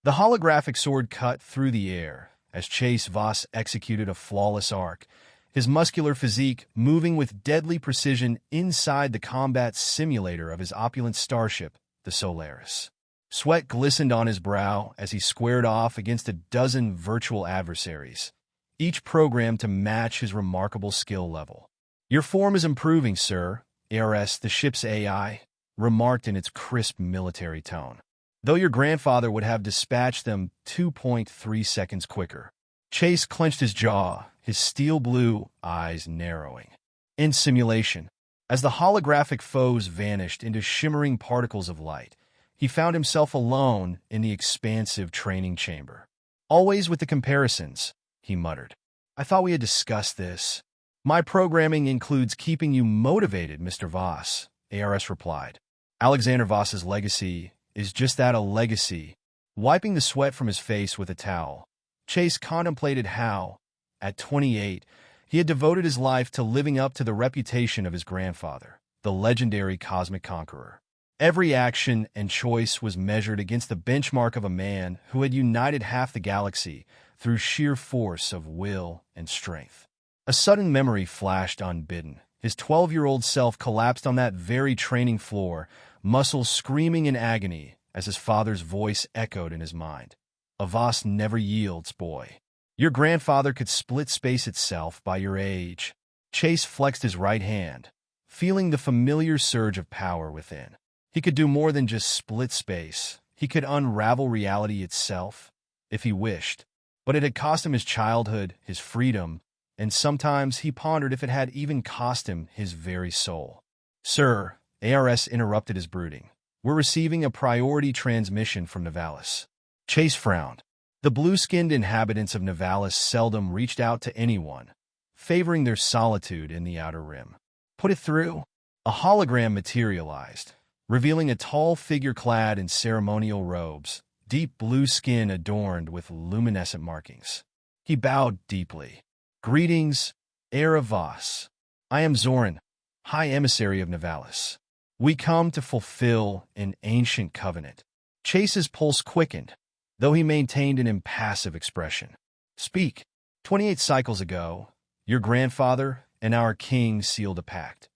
The holographic sword cut through the air as Chase Voss executed a flawless arc, his muscular physique moving with deadly precision inside the combat simulator of his opulent starship, the Solaris. Sweat glistened on his brow as he squared off against a dozen virtual adversaries, each programmed to match his remarkable skill level. "Your form is improving, sir," ARS, the ship's AI, remarked in its crisp military tone, though your grandfather would have dispatched them 2.3 seconds quicker. Chase clenched his jaw, his steel blue eyes narrowing. In simulation, as the holographic foes vanished into shimmering particles of light, he found himself alone in the expansive training chamber. "Always with the comparisons," he muttered. "I thought we had discussed this." "My programming includes keeping you motivated, Mr. Voss," ARS replied. Alexander Voss's legacy is just that, a legacy. Wiping the sweat from his face with a towel, Chase contemplated how, at 28, he had devoted his life to living up to the reputation of his grandfather, the legendary cosmic conqueror. Every action and choice was measured against the benchmark of a man who had united half the galaxy through sheer force of will and strength. A sudden memory flashed unbidden. His 12-year-old self collapsed on that very training floor, muscles screaming in agony as his father's voice echoed in his mind. "A Voss never yields, boy. Your grandfather could split space itself by your age." Chase flexed his right hand, feeling the familiar surge of power within. He could do more than just split space. He could unravel reality itself, if he wished. But it had cost him his childhood, his freedom, and sometimes he pondered if it had even cost him his very soul. "Sir," ARS interrupted his brooding, "we're receiving a priority transmission from Nivalis." Chase frowned. The blue-skinned inhabitants of Nivalis seldom reached out to anyone, favoring their solitude in the Outer Rim. "Put it through." A hologram materialized, revealing a tall figure clad in ceremonial robes, deep blue skin adorned with luminescent markings. He bowed deeply. "Greetings, heir of Voss. I am Zoran, High Emissary of Nivalis. We come to fulfill an ancient covenant." Chase's pulse quickened, though he maintained an impassive expression. "Speak." 28 cycles ago, your grandfather and our king sealed a pact.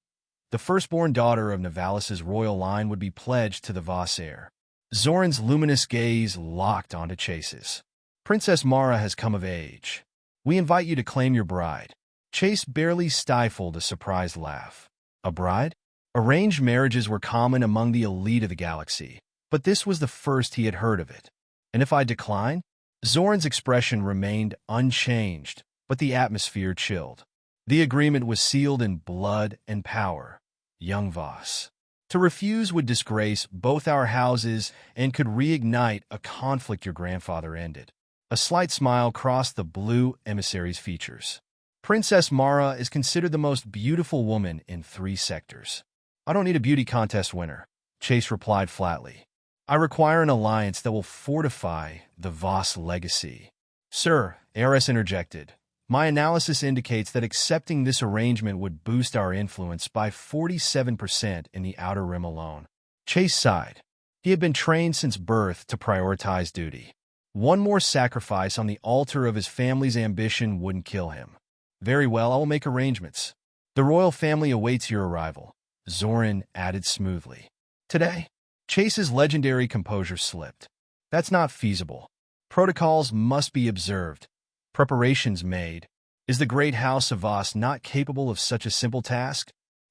The firstborn daughter of Nivalis's royal line would be pledged to the Voss heir. Zoran's luminous gaze locked onto Chase's. "Princess Mara has come of age. We invite you to claim your bride." Chase barely stifled a surprised laugh. A bride? Arranged marriages were common among the elite of the galaxy, but this was the first he had heard of it. "And if I decline?" Zoran's expression remained unchanged, but the atmosphere chilled. "The agreement was sealed in blood and power, young Voss. To refuse would disgrace both our houses and could reignite a conflict your grandfather ended." A slight smile crossed the blue emissary's features. "Princess Mara is considered the most beautiful woman in 3 sectors." "I don't need a beauty contest winner," Chase replied flatly. "I require an alliance that will fortify the Voss legacy." "Sir," ARS interjected, "my analysis indicates that accepting this arrangement would boost our influence by 47% in the Outer Rim alone." Chase sighed. He had been trained since birth to prioritize duty. One more sacrifice on the altar of his family's ambition wouldn't kill him. "Very well, I will make arrangements. The royal family awaits your arrival," Zoran added smoothly. "Today?" Chase's legendary composure slipped. "That's not feasible. Protocols must be observed. Preparations made. Is the great house of Voss not capable of such a simple task?"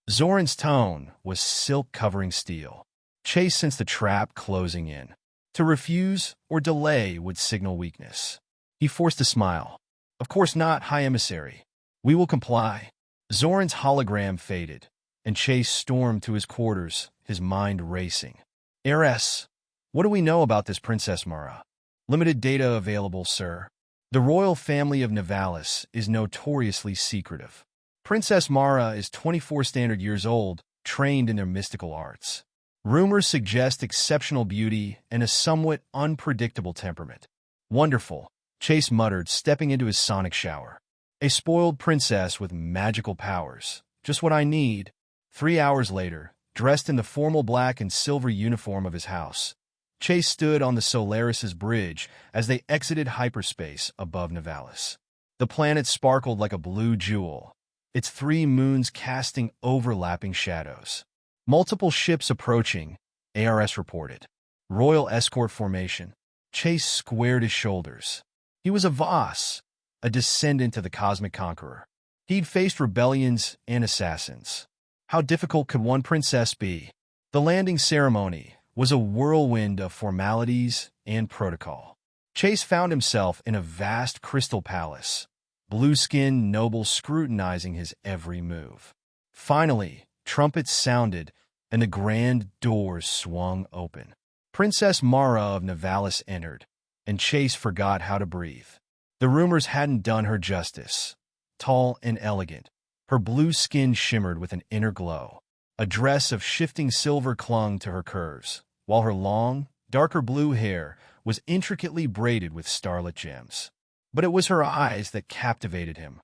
Zoran's tone was silk-covering steel. Chase sensed the trap closing in. To refuse or delay would signal weakness. He forced a smile. "Of course not, High Emissary. We will comply." Zoran's hologram faded, and Chase stormed to his quarters, his mind racing. "Heiress, what do we know about this Princess Mara?" "Limited data available, sir. The royal family of Nivalis is notoriously secretive. Princess Mara is 24 standard years old, trained in their mystical arts. Rumors suggest exceptional beauty and a somewhat unpredictable temperament." "Wonderful," Chase muttered, stepping into his sonic shower. "A spoiled princess with magical powers. Just what I need." 3 hours later, dressed in the formal black and silver uniform of his house, Chase stood on the Solaris's bridge as they exited hyperspace above Nivalis. The planet sparkled like a blue jewel, its 3 moons casting overlapping shadows. Multiple ships approaching, ARS reported. Royal escort formation. Chase squared his shoulders. He was a Voss, a descendant of the Cosmic Conqueror. He'd faced rebellions and assassins. How difficult could one princess be? The landing ceremony was a whirlwind of formalities and protocol. Chase found himself in a vast crystal palace, blue-skinned nobles scrutinizing his every move. Finally, trumpets sounded, and the grand doors swung open. Princess Mara of Nivalis entered, and Chase forgot how to breathe. The rumors hadn't done her justice. Tall and elegant, her blue skin shimmered with an inner glow. A dress of shifting silver clung to her curves, while her long, darker blue hair was intricately braided with starlit gems. But it was her eyes that captivated him.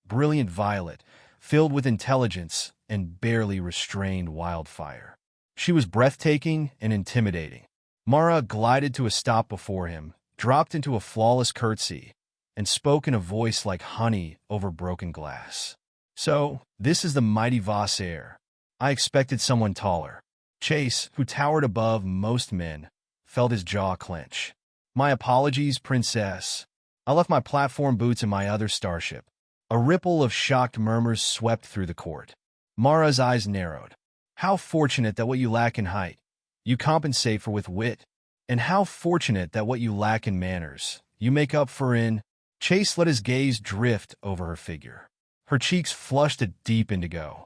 Brilliant violet, filled with intelligence and barely restrained wildfire. She was breathtaking and intimidating. Mara glided to a stop before him, dropped into a flawless curtsy, and spoke in a voice like honey over broken glass. "So, this is the mighty Voss heir. I expected someone taller." Chase, who towered above most men, felt his jaw clench. "My apologies, princess. I left my platform boots in my other starship." A ripple of shocked murmurs swept through the court. Mara's eyes narrowed. "How fortunate that what you lack in height, you compensate for with wit. And how fortunate that what you lack in manners, you make up for in—" Chase let his gaze drift over her figure. Her cheeks flushed a deep indigo.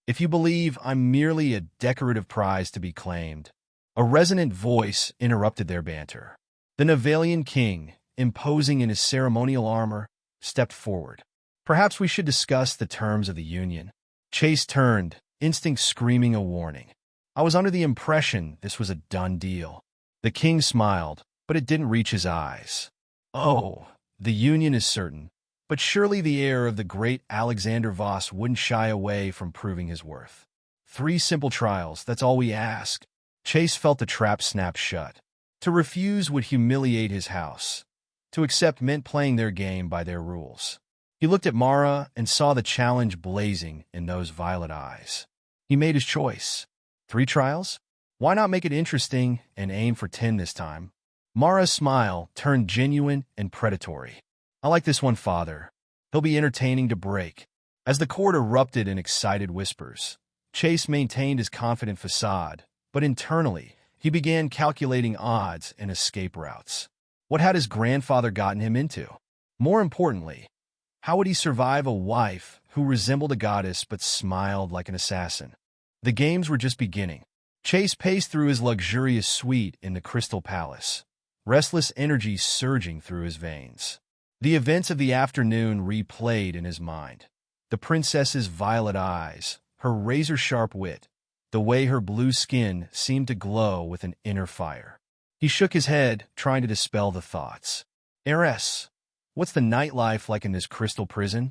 "If you believe I'm merely a decorative prize to be claimed—" A resonant voice interrupted their banter. The Nivalian king, imposing in his ceremonial armor, stepped forward. "Perhaps we should discuss the terms of the union." Chase turned, instinct screaming a warning. "I was under the impression this was a done deal." The king smiled, but it didn't reach his eyes. "Oh, the union is certain, but surely the heir of the great Alexander Voss wouldn't shy away from proving his worth. 3 simple trials, that's all we ask." Chase felt the trap snap shut. To refuse would humiliate his house. To accept meant playing their game by their rules. He looked at Mara and saw the challenge blazing in those violet eyes. He made his choice. 3 trials? Why not make it interesting and aim for 10 this time? Mara's smile turned genuine and predatory. "I like this one, father. He'll be entertaining to break." As the court erupted in excited whispers, Chase maintained his confident facade, but internally, he began calculating odds and escape routes. What had his grandfather gotten him into? More importantly, how would he survive a wife who resembled a goddess but smiled like an assassin? The games were just beginning. Chase paced through his luxurious suite in the Crystal Palace, restless energy surging through his veins. The events of the afternoon replayed in his mind. The princess's violet eyes, her razor-sharp wit, the way her blue skin seemed to glow with an inner fire. He shook his head, trying to dispel the thoughts. "Heiress, what's the nightlife like in this crystal prison?"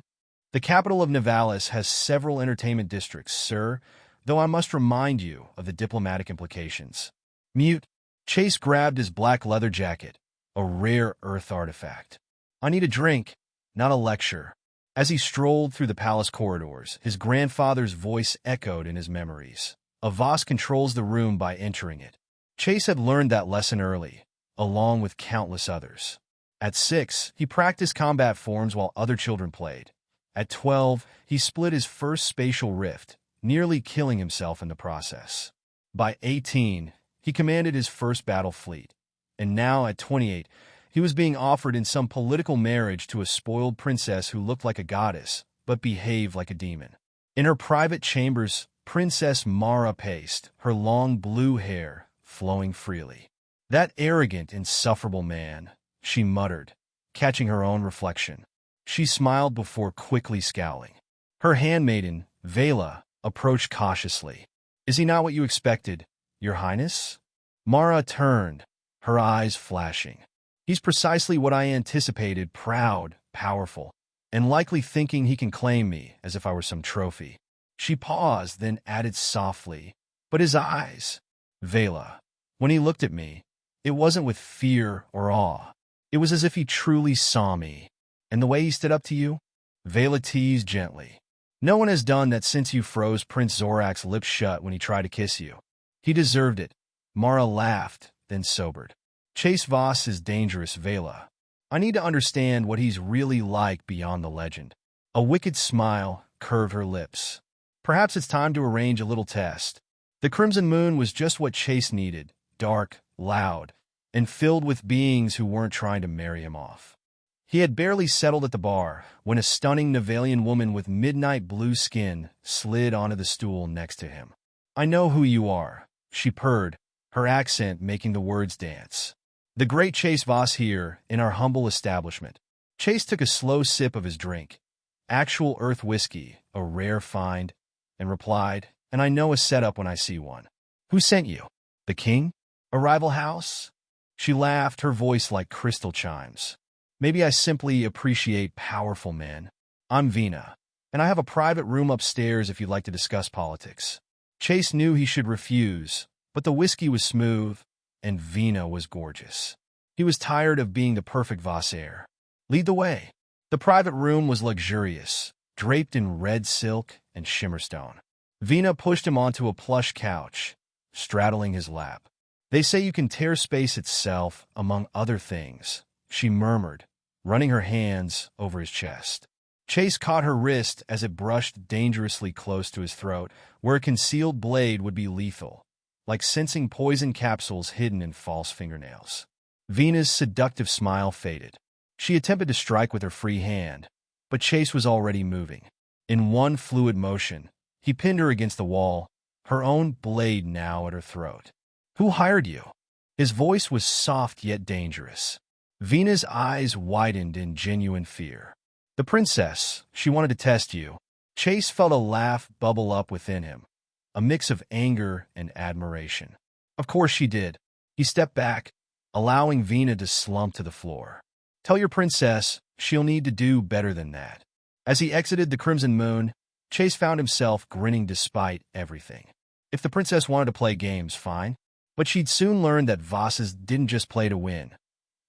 "The capital of Nivalis has several entertainment districts, sir, though I must remind you of the diplomatic implications." Mute, Chase grabbed his black leather jacket, a rare Earth artifact. "I need a drink, not a lecture." As he strolled through the palace corridors, his grandfather's voice echoed in his memories. "A Voss controls the room by entering it." Chase had learned that lesson early, along with countless others. At 6, he practiced combat forms while other children played. At 12, he split his first spatial rift, nearly killing himself in the process. By 18, he commanded his first battle fleet. And now, at 28, he was being offered in some political marriage to a spoiled princess who looked like a goddess, but behaved like a demon. In her private chambers, Princess Mara paced, her long blue hair flowing freely. "That arrogant, insufferable man," she muttered, catching her own reflection. She smiled before quickly scowling. Her handmaiden, Vela, approached cautiously. "Is he not what you expected, Your Highness?" Mara turned, her eyes flashing. "He's precisely what I anticipated, proud, powerful, and likely thinking he can claim me as if I were some trophy." She paused, then added softly, "But his eyes, Vela, when he looked at me, It wasn't with fear or awe. It was as if he truly saw me. And the way he stood up to you? Vela teased gently. No one has done that since you froze Prince Zorak's lips shut when he tried to kiss you. He deserved it. Mara laughed, then sobered. Chase Voss is dangerous, Vela. I need to understand what he's really like beyond the legend. A wicked smile curved her lips. Perhaps it's time to arrange a little test. The Crimson Moon was just what Chase needed, dark, loud, and filled with beings who weren't trying to marry him off. He had barely settled at the bar when a stunning Nivalian woman with midnight blue skin slid onto the stool next to him. I know who you are, she purred, her accent making the words dance. The great Chase Voss here, in our humble establishment. Chase took a slow sip of his drink, actual earth whiskey, a rare find, and replied, and I know a setup when I see one. Who sent you? The king? A rival house? She laughed, her voice like crystal chimes. Maybe I simply appreciate powerful men. I'm Vina, and I have a private room upstairs if you'd like to discuss politics. Chase knew he should refuse, but the whiskey was smooth, and Vina was gorgeous. He was tired of being the perfect Voss heir. Lead the way. The private room was luxurious, draped in red silk and shimmerstone. Vina pushed him onto a plush couch, straddling his lap. They say you can tear space itself, among other things, she murmured, running her hands over his chest. Chase caught her wrist as it brushed dangerously close to his throat, where a concealed blade would be lethal, like sensing poison capsules hidden in false fingernails. Vina's seductive smile faded. She attempted to strike with her free hand, but Chase was already moving. In one fluid motion, he pinned her against the wall, her own blade now at her throat. Who hired you? His voice was soft yet dangerous. Vina's eyes widened in genuine fear. The princess, she wanted to test you. Chase felt a laugh bubble up within him, a mix of anger and admiration. Of course she did. He stepped back, allowing Vina to slump to the floor. Tell your princess she'll need to do better than that. As he exited the Crimson Moon, Chase found himself grinning despite everything. If the princess wanted to play games, fine. But she'd soon learn that Vosses didn't just play to win.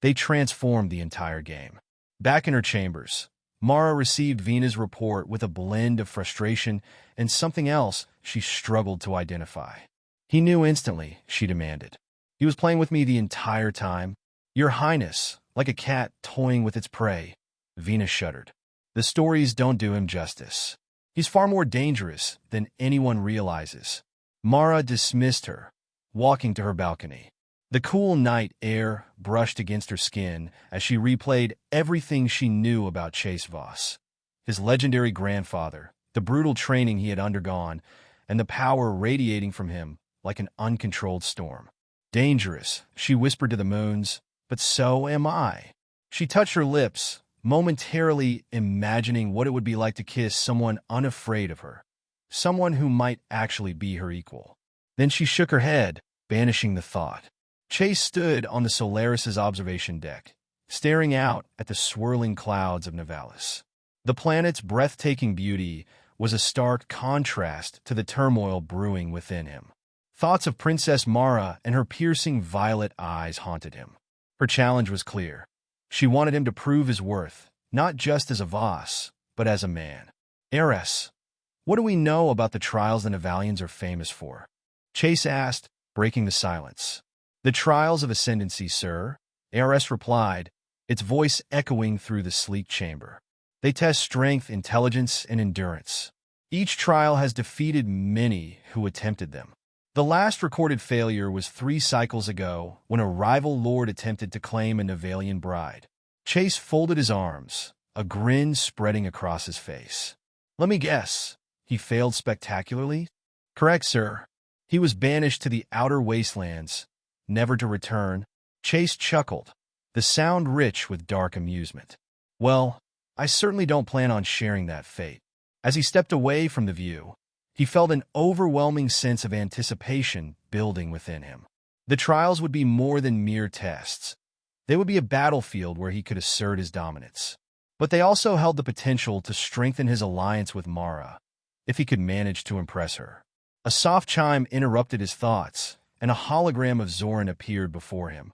They transformed the entire game. Back in her chambers, Mara received Vina's report with a blend of frustration and something else she struggled to identify. He knew instantly, she demanded. He was playing with me the entire time. Your Highness, like a cat toying with its prey. Vina shuddered. The stories don't do him justice. He's far more dangerous than anyone realizes. Mara dismissed her, walking to her balcony. The cool night air brushed against her skin as she replayed everything she knew about Chase Voss. His legendary grandfather, the brutal training he had undergone, and the power radiating from him like an uncontrolled storm. Dangerous, she whispered to the moons, but so am I. She touched her lips, momentarily imagining what it would be like to kiss someone unafraid of her, someone who might actually be her equal. Then she shook her head, banishing the thought. Chase stood on the Solaris's observation deck, staring out at the swirling clouds of Nivalis. The planet's breathtaking beauty was a stark contrast to the turmoil brewing within him. Thoughts of Princess Mara and her piercing violet eyes haunted him. Her challenge was clear. She wanted him to prove his worth, not just as a Voss, but as a man. Heiress, what do we know about the trials the Nivalians are famous for? Chase asked, breaking the silence. The trials of ascendancy, sir, Heiress replied, its voice echoing through the sleek chamber. They test strength, intelligence, and endurance. Each trial has defeated many who attempted them. The last recorded failure was 3 cycles ago when a rival lord attempted to claim a Nivalian bride. Chase folded his arms, a grin spreading across his face. Let me guess, he failed spectacularly? Correct, sir. He was banished to the outer wastelands, never to return. Chase chuckled, the sound rich with dark amusement. Well, I certainly don't plan on sharing that fate. As he stepped away from the view, he felt an overwhelming sense of anticipation building within him. The trials would be more than mere tests. They would be a battlefield where he could assert his dominance. But they also held the potential to strengthen his alliance with Mara, if he could manage to impress her. A soft chime interrupted his thoughts, and a hologram of Zoran appeared before him.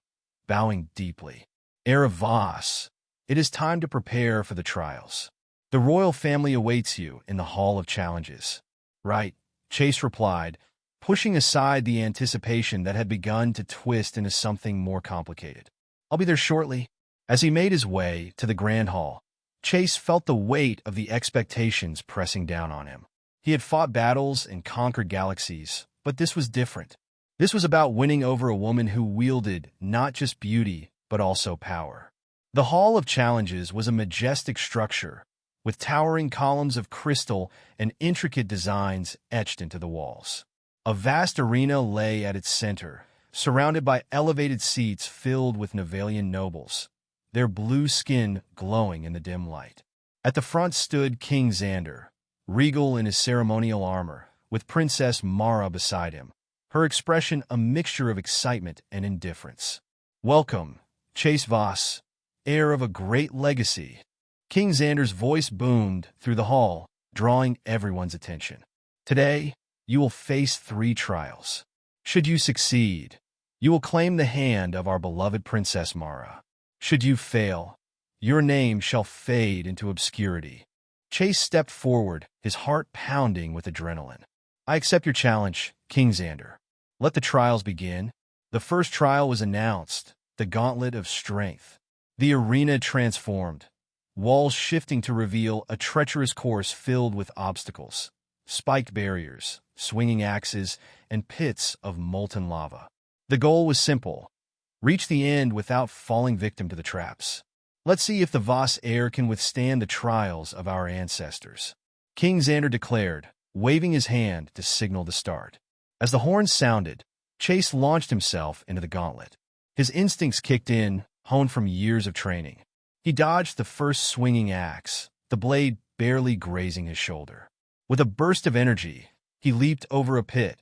bowing deeply. Heir of Voss, it is time to prepare for the trials. The royal family awaits you in the Hall of Challenges. Right, Chase replied, pushing aside the anticipation that had begun to twist into something more complicated. I'll be there shortly. As he made his way to the Grand Hall, Chase felt the weight of the expectations pressing down on him. He had fought battles and conquered galaxies, but this was different. This was about winning over a woman who wielded not just beauty, but also power. The Hall of Challenges was a majestic structure, with towering columns of crystal and intricate designs etched into the walls. A vast arena lay at its center, surrounded by elevated seats filled with Nivelian nobles, their blue skin glowing in the dim light. At the front stood King Xander, regal in his ceremonial armor, with Princess Mara beside him, her expression a mixture of excitement and indifference. Welcome, Chase Voss, heir of a great legacy. King Xander's voice boomed through the hall, drawing everyone's attention. Today, you will face 3 trials. Should you succeed, you will claim the hand of our beloved Princess Mara. Should you fail, your name shall fade into obscurity. Chase stepped forward, his heart pounding with adrenaline. I accept your challenge, King Xander. Let the trials begin. The first trial was announced, the Gauntlet of Strength. The arena transformed, walls shifting to reveal a treacherous course filled with obstacles, spiked barriers, swinging axes, and pits of molten lava. The goal was simple: reach the end without falling victim to the traps. Let's see if the Voss heir can withstand the trials of our ancestors. King Xander declared, waving his hand to signal the start. As the horns sounded, Chase launched himself into the gauntlet. His instincts kicked in, honed from years of training. He dodged the first swinging axe, the blade barely grazing his shoulder. With a burst of energy, he leaped over a pit,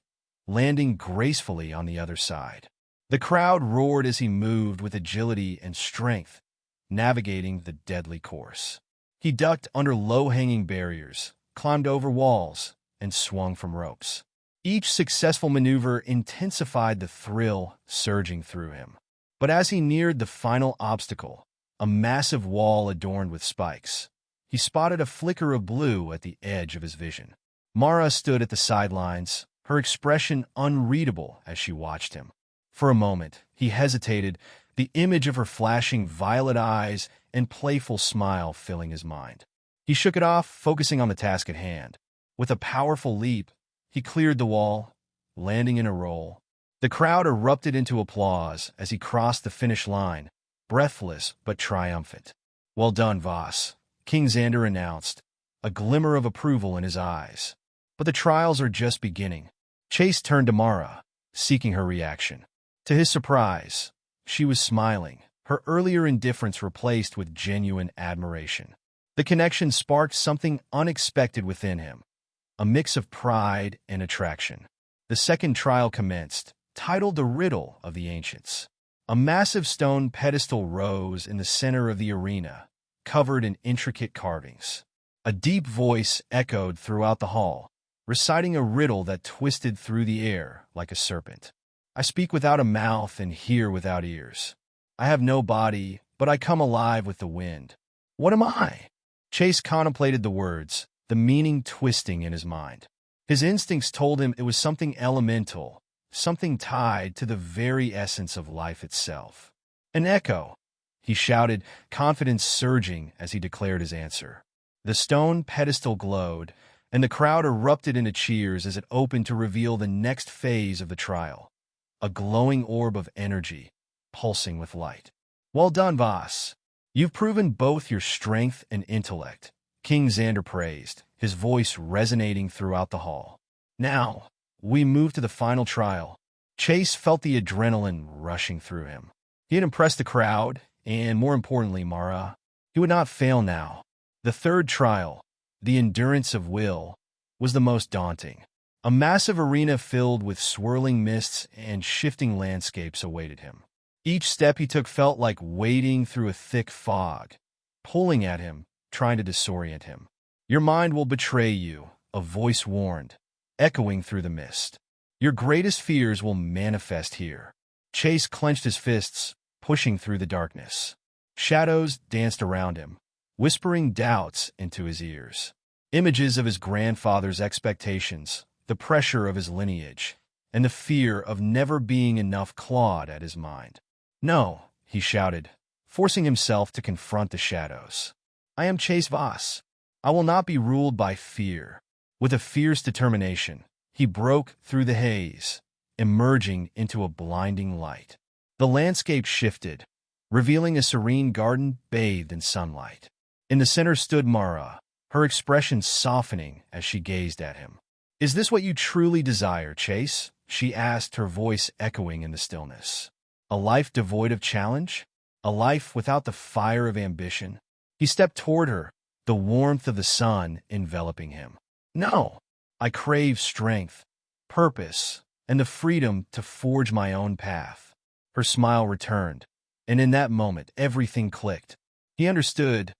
landing gracefully on the other side. The crowd roared as he moved with agility and strength, navigating the deadly course. He ducked under low-hanging barriers, climbed over walls, and swung from ropes. Each successful maneuver intensified the thrill surging through him. But as he neared the final obstacle, a massive wall adorned with spikes, he spotted a flicker of blue at the edge of his vision. Mara stood at the sidelines, her expression unreadable as she watched him. For a moment, he hesitated, the image of her flashing violet eyes and playful smile filling his mind. He shook it off, focusing on the task at hand. With a powerful leap, he cleared the wall, landing in a roll. The crowd erupted into applause as he crossed the finish line, breathless but triumphant. Well done, Voss, King Xander announced, a glimmer of approval in his eyes. But the trials are just beginning. Chase turned to Mara, seeking her reaction. To his surprise, she was smiling, her earlier indifference replaced with genuine admiration. The connection sparked something unexpected within him, a mix of pride and attraction. The second trial commenced, titled The Riddle of the Ancients. A massive stone pedestal rose in the center of the arena, covered in intricate carvings. A deep voice echoed throughout the hall, reciting a riddle that twisted through the air like a serpent. I speak without a mouth and hear without ears. I have no body, but I come alive with the wind. What am I? Chase contemplated the words, the meaning twisting in his mind. His instincts told him it was something elemental, something tied to the very essence of life itself. An echo, he shouted, confidence surging as he declared his answer. The stone pedestal glowed, and the crowd erupted into cheers as it opened to reveal the next phase of the trial. A glowing orb of energy, pulsing with light. Well done, Voss. You've proven both your strength and intellect, King Xander praised, his voice resonating throughout the hall. Now, we move to the final trial. Chase felt the adrenaline rushing through him. He had impressed the crowd, and more importantly, Mara. He would not fail now. The third trial, the endurance of will, was the most daunting. A massive arena filled with swirling mists and shifting landscapes awaited him. Each step he took felt like wading through a thick fog, pulling at him, trying to disorient him. Your mind will betray you, a voice warned, echoing through the mist. Your greatest fears will manifest here. Chase clenched his fists, pushing through the darkness. Shadows danced around him, whispering doubts into his ears. Images of his grandfather's expectations, the pressure of his lineage, and the fear of never being enough clawed at his mind. "No," he shouted, forcing himself to confront the shadows. "I am Chase Voss. I will not be ruled by fear." With a fierce determination, he broke through the haze, emerging into a blinding light. The landscape shifted, revealing a serene garden bathed in sunlight. In the center stood Mara, her expression softening as she gazed at him. "Is this what you truly desire, Chase?" she asked, her voice echoing in the stillness. "A life devoid of challenge? A life without the fire of ambition?" He stepped toward her, the warmth of the sun enveloping him. "No, I crave strength, purpose, and the freedom to forge my own path." Her smile returned, and in that moment everything clicked. He understood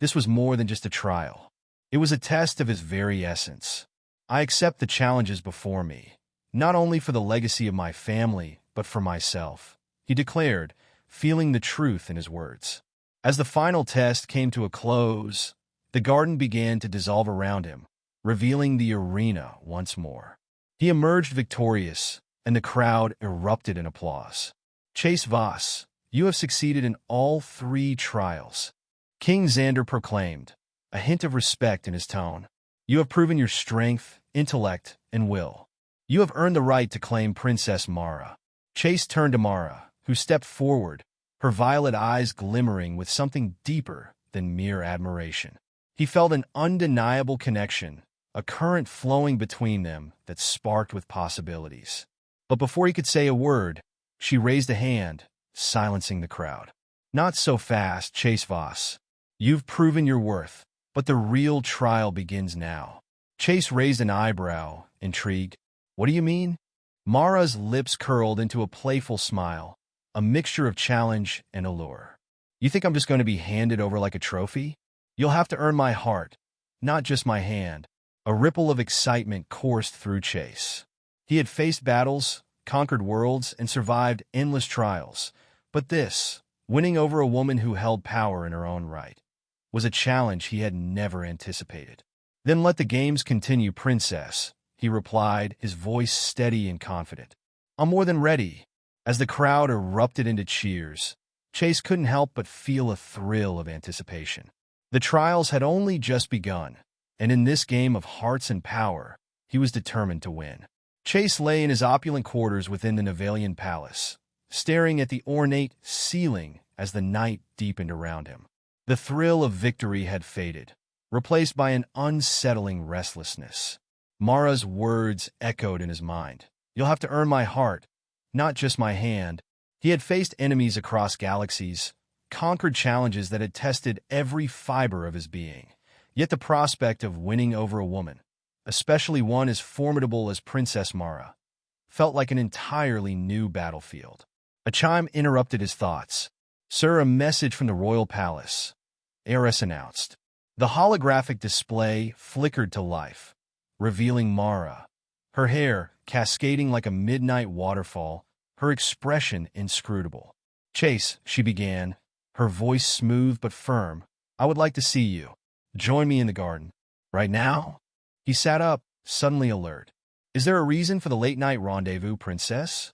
this was more than just a trial. It was a test of his very essence. "I accept the challenges before me, not only for the legacy of my family, but for myself," he declared, feeling the truth in his words. As the final test came to a close, the garden began to dissolve around him, revealing the arena once more. He emerged victorious, and the crowd erupted in applause. "Chase Voss, you have succeeded in all 3 trials," King Xander proclaimed, a hint of respect in his tone. "You have proven your strength, intellect, and will. You have earned the right to claim Princess Mara." Chase turned to Mara, who stepped forward, her violet eyes glimmering with something deeper than mere admiration. He felt an undeniable connection, a current flowing between them that sparked with possibilities. But before he could say a word, she raised a hand, silencing the crowd. "Not so fast, Chase Voss. You've proven your worth, but the real trial begins now." Chase raised an eyebrow, intrigued. "What do you mean?" Mara's lips curled into a playful smile, a mixture of challenge and allure. "You think I'm just going to be handed over like a trophy? You'll have to earn my heart, not just my hand." A ripple of excitement coursed through Chase. He had faced battles, conquered worlds, and survived endless trials. But this, winning over a woman who held power in her own right, was a challenge he had never anticipated. "Then let the games continue, Princess," he replied, his voice steady and confident. "I'm more than ready." As the crowd erupted into cheers, Chase couldn't help but feel a thrill of anticipation. The trials had only just begun, and in this game of hearts and power, he was determined to win. Chase lay in his opulent quarters within the Nivelian palace, staring at the ornate ceiling as the night deepened around him. The thrill of victory had faded, replaced by an unsettling restlessness. Mara's words echoed in his mind. "You'll have to earn my heart, not just my hand." He had faced enemies across galaxies, conquered challenges that had tested every fiber of his being. Yet the prospect of winning over a woman, especially one as formidable as Princess Mara, felt like an entirely new battlefield. A chime interrupted his thoughts. "Sir, a message from the royal palace," heiress announced. The holographic display flickered to life, revealing Mara, her hair cascading like a midnight waterfall, her expression inscrutable. "Chase," she began, her voice smooth but firm, "I would like to see you. Join me in the garden." "Right now?" He sat up, suddenly alert. "Is there a reason for the late-night rendezvous, Princess?"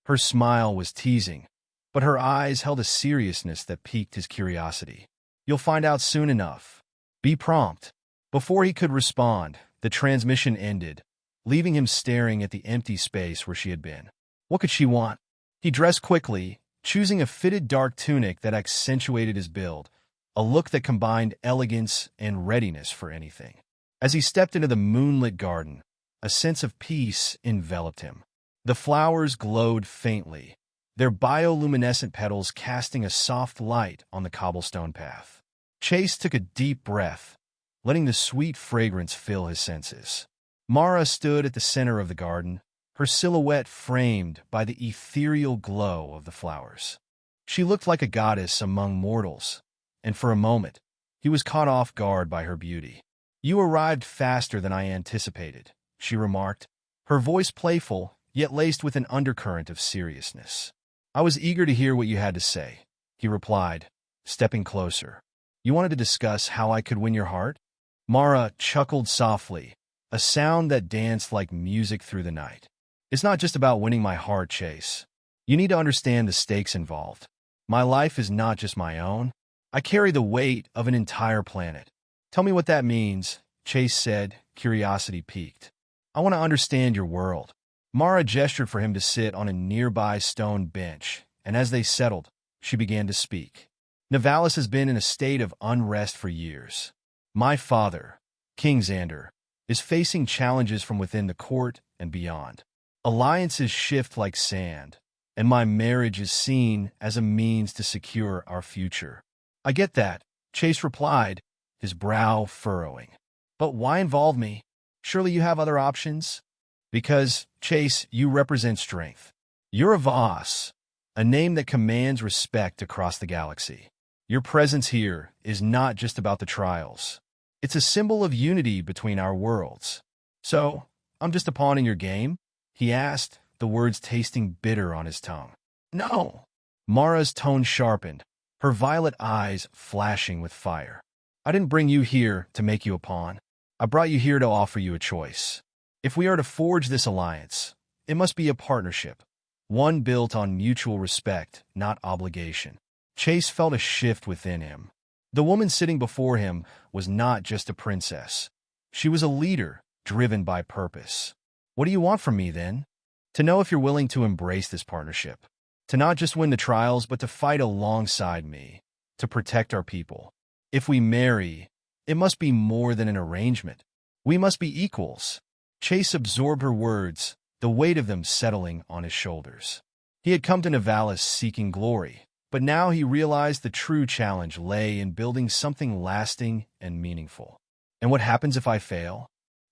Her smile was teasing, but her eyes held a seriousness that piqued his curiosity. "You'll find out soon enough. Be prompt." Before he could respond, the transmission ended, leaving him staring at the empty space where she had been. What could she want? He dressed quickly, choosing a fitted dark tunic that accentuated his build, a look that combined elegance and readiness for anything. As he stepped into the moonlit garden, a sense of peace enveloped him. The flowers glowed faintly, their bioluminescent petals casting a soft light on the cobblestone path. Chase took a deep breath, letting the sweet fragrance fill his senses. Mara stood at the center of the garden, her silhouette framed by the ethereal glow of the flowers. She looked like a goddess among mortals, and for a moment, he was caught off guard by her beauty. "You arrived faster than I anticipated," she remarked, her voice playful, yet laced with an undercurrent of seriousness. I was eager to hear what you had to say, he replied, stepping closer. You wanted to discuss how I could win your heart? Mara chuckled softly, a sound that danced like music through the night. It's not just about winning my heart, Chase. You need to understand the stakes involved. My life is not just my own. I carry the weight of an entire planet. Tell me what that means, Chase said, curiosity piqued. I want to understand your world. Mara gestured for him to sit on a nearby stone bench, and as they settled, she began to speak. Nivalis has been in a state of unrest for years. My father, King Xander, is facing challenges from within the court and beyond. Alliances shift like sand, and my marriage is seen as a means to secure our future. I get that, Chase replied, his brow furrowing. But why involve me? Surely you have other options? Because, Chase, you represent strength. You're a Voss, a name that commands respect across the galaxy. Your presence here is not just about the trials. It's a symbol of unity between our worlds. So, I'm just a pawn in your game? He asked, the words tasting bitter on his tongue. No. Mara's tone sharpened, her violet eyes flashing with fire. I didn't bring you here to make you a pawn. I brought you here to offer you a choice. If we are to forge this alliance, it must be a partnership, one built on mutual respect, not obligation. Chase felt a shift within him. The woman sitting before him was not just a princess. She was a leader, driven by purpose. What do you want from me, then? To know if you're willing to embrace this partnership. To not just win the trials, but to fight alongside me, to protect our people. If we marry, it must be more than an arrangement. We must be equals. Chase absorbed her words, the weight of them settling on his shoulders. He had come to Nivalis seeking glory, but now he realized the true challenge lay in building something lasting and meaningful. And what happens if I fail?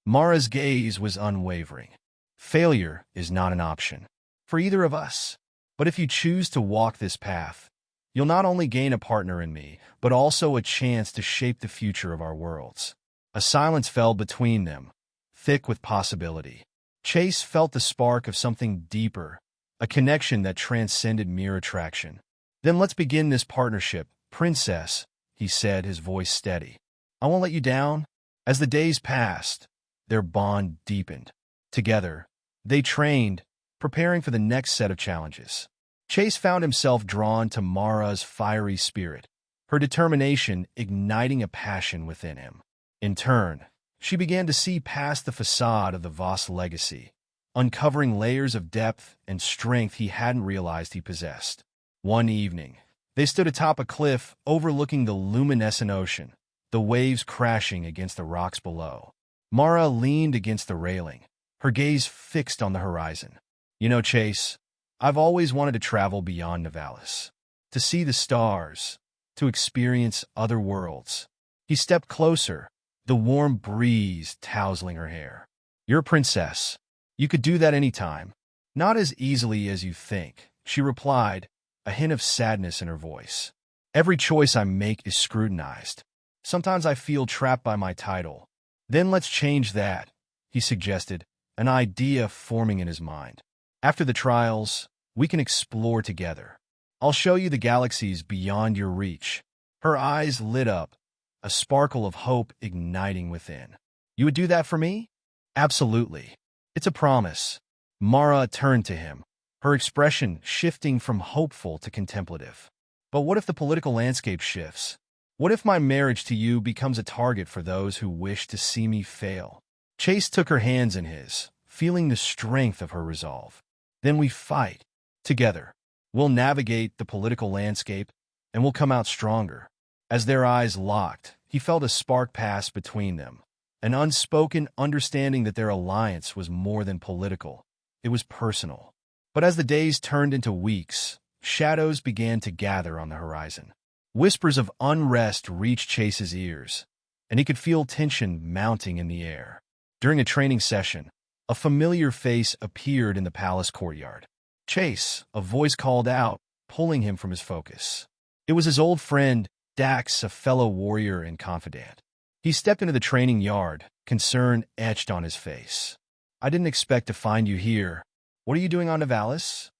Mara's gaze was unwavering. Failure is not an option for either of us. But if you choose to walk this path, you'll not only gain a partner in me, but also a chance to shape the future of our worlds. A silence fell between them, thick with possibility. Chase felt the spark of something deeper, a connection that transcended mere attraction. Then let's begin this partnership, Princess, he said, his voice steady. I won't let you down. As the days passed, their bond deepened. Together, they trained, preparing for the next set of challenges. Chase found himself drawn to Mara's fiery spirit, her determination igniting a passion within him. In turn, she began to see past the facade of the Voss legacy, uncovering layers of depth and strength he hadn't realized he possessed. One evening, they stood atop a cliff overlooking the luminescent ocean, the waves crashing against the rocks below. Mara leaned against the railing, her gaze fixed on the horizon. You know, Chase, I've always wanted to travel beyond Nivalis, to see the stars, to experience other worlds. He stepped closer, the warm breeze tousling her hair. You're a princess. You could do that anytime. Not as easily as you think, she replied, a hint of sadness in her voice. Every choice I make is scrutinized. Sometimes I feel trapped by my title. Then let's change that, he suggested, an idea forming in his mind. After the trials, we can explore together. I'll show you the galaxies beyond your reach. Her eyes lit up, a sparkle of hope igniting within. You would do that for me? Absolutely. It's a promise. Mara turned to him, her expression shifting from hopeful to contemplative. But what if the political landscape shifts? What if my marriage to you becomes a target for those who wish to see me fail? Chase took her hands in his, feeling the strength of her resolve. Then we fight. Together. We'll navigate the political landscape, and we'll come out stronger. As their eyes locked, he felt a spark pass between them, an unspoken understanding that their alliance was more than political. It was personal. But as the days turned into weeks, shadows began to gather on the horizon. Whispers of unrest reached Chase's ears, and he could feel tension mounting in the air. During a training session, a familiar face appeared in the palace courtyard. Chase, a voice called out, pulling him from his focus. It was his old friend, Dax, a fellow warrior and confidant. He stepped into the training yard, concern etched on his face. I didn't expect to find you here. What are you doing on Nivalis?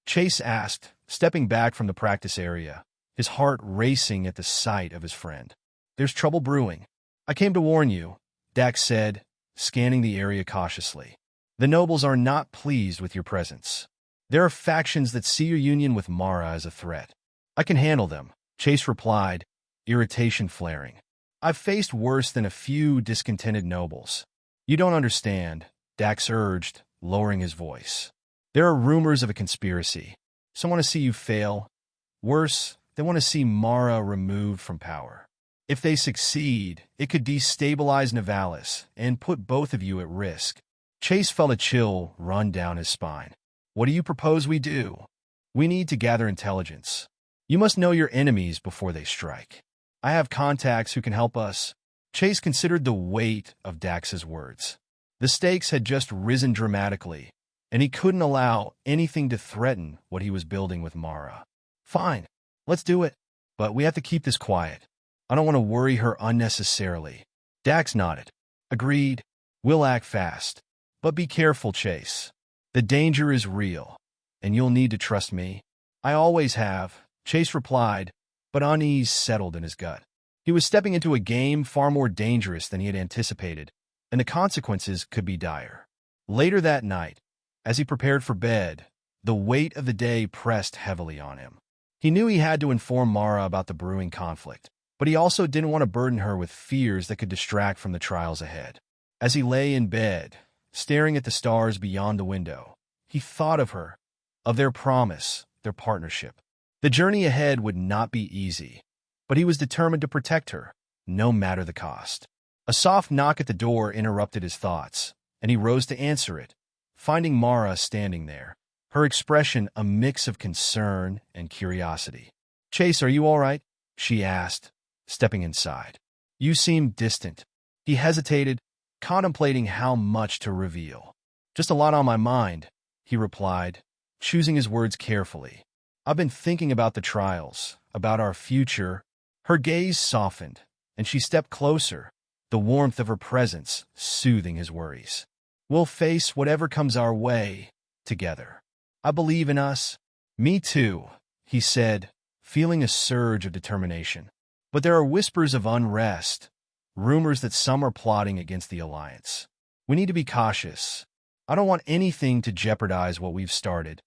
Chase asked, stepping back from the practice area, his heart racing at the sight of his friend. There's trouble brewing. I came to warn you, Dax said, scanning the area cautiously. The nobles are not pleased with your presence. There are factions that see your union with Mara as a threat. I can handle them, Chase replied, irritation flaring. I've faced worse than a few discontented nobles. You don't understand, Dax urged, lowering his voice. There are rumors of a conspiracy. Some want to see you fail. Worse, they want to see Mara removed from power. If they succeed, it could destabilize Nivalis and put both of you at risk. Chase felt a chill run down his spine. What do you propose we do? We need to gather intelligence. You must know your enemies before they strike. I have contacts who can help us. Chase considered the weight of Dax's words. The stakes had just risen dramatically, and he couldn't allow anything to threaten what he was building with Mara. Fine, let's do it, but we have to keep this quiet. I don't want to worry her unnecessarily. Dax nodded. Agreed. We'll act fast. But be careful, Chase. The danger is real, and you'll need to trust me. I always have, Chase replied, but unease settled in his gut. He was stepping into a game far more dangerous than he had anticipated, and the consequences could be dire. Later that night, as he prepared for bed, the weight of the day pressed heavily on him. He knew he had to inform Mara about the brewing conflict, but he also didn't want to burden her with fears that could distract from the trials ahead. As he lay in bed, staring at the stars beyond the window, he thought of her, of their promise, their partnership. The journey ahead would not be easy, but he was determined to protect her, no matter the cost. A soft knock at the door interrupted his thoughts, and he rose to answer it, finding Mara standing there, her expression a mix of concern and curiosity. Chase, are you all right? She asked, stepping inside. You seem distant. He hesitated, contemplating how much to reveal. Just a lot on my mind, he replied, choosing his words carefully. I've been thinking about the trials, about our future. Her gaze softened, and she stepped closer, the warmth of her presence soothing his worries. We'll face whatever comes our way, together. I believe in us. Me too, he said, feeling a surge of determination. But there are whispers of unrest, rumors that some are plotting against the alliance. We need to be cautious. I don't want anything to jeopardize what we've started.